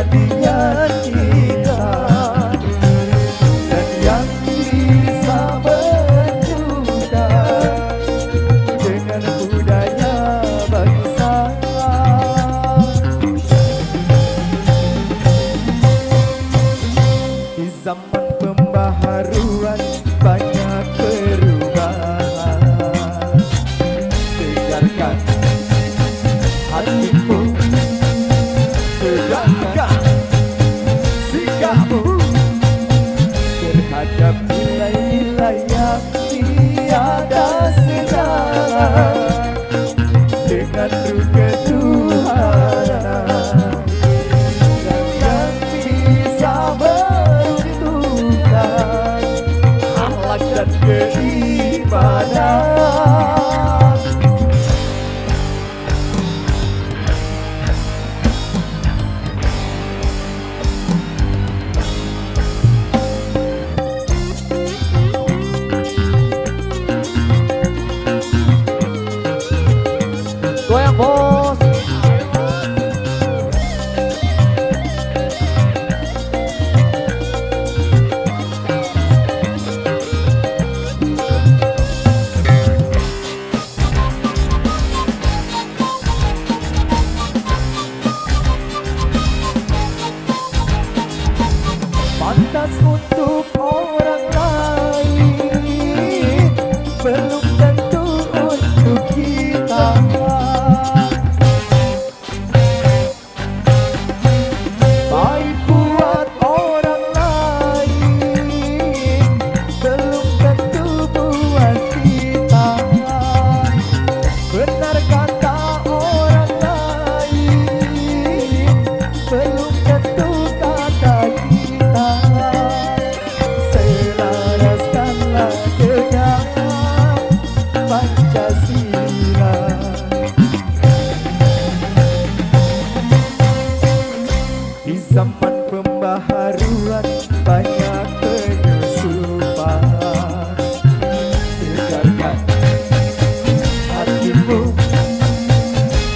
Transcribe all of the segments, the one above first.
dinyanyikan dan yang bisa berjuga dengan budaya bangsa. Di zaman pembaharuan banyak perubahan, tegarkan hatimu, tegakkan sikapmu terhadap nilai-nilai yang tiada sejalan dengan ruh ketuhanan yang bisa beruntukkan akhlak dan keimanan. Goyang bos. Pantas untuk orang lain, belum tentu untuk kita. Baik buat orang lain, belum tentu buat kita. Benar kata orang lain, belum tentu kata kita. Selaraskanlah dengan Pancasila. Di zaman pembaharuan banyak penyusupan, tegakkan hatimu,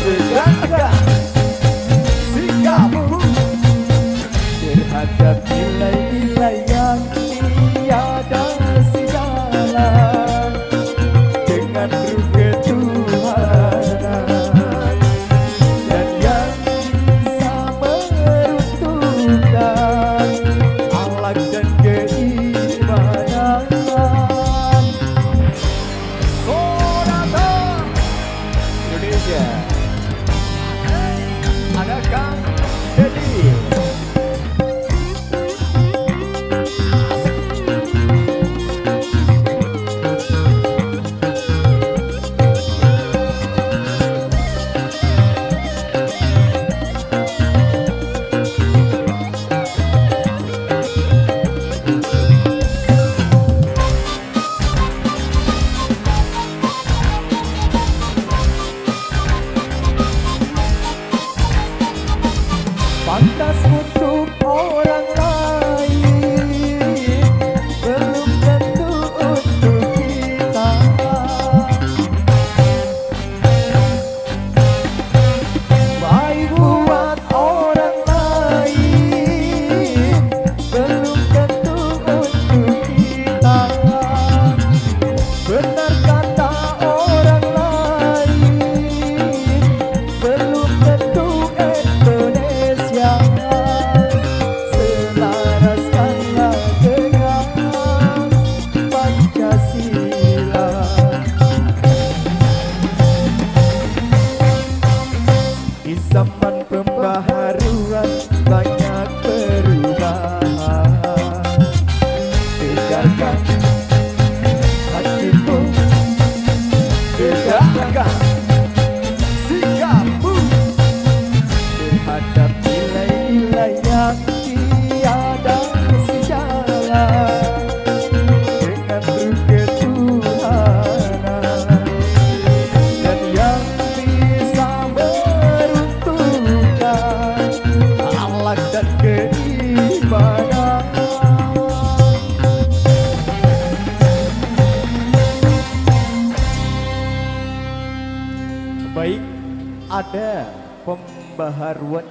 tegakkan sikapmu terhadap nilai-nilai yang tiada sejalan dengan ruh ketuhanan dan yang bisa meruntuhkan akhlak dan keimanan. Sonata Indonesia, ada Kang Dedi. Pantas untuk orang lain, belum tentu untuk kita. Baik buat orang lain, belum tentu untuk kita. Benar kata orang lain, belum tentu Indonesia. Selaraskanlah dengan Pancasila. Di zaman pembaharuan banyak perubahan, tegakkan hatimu, tegakkan sikapmu terhadap nilai-nilai yang tiada sejalan dengan ruh ketuhanan dan yang bisa meruntuhkan akhlak dan keimanan. Baik, ada pembaharuan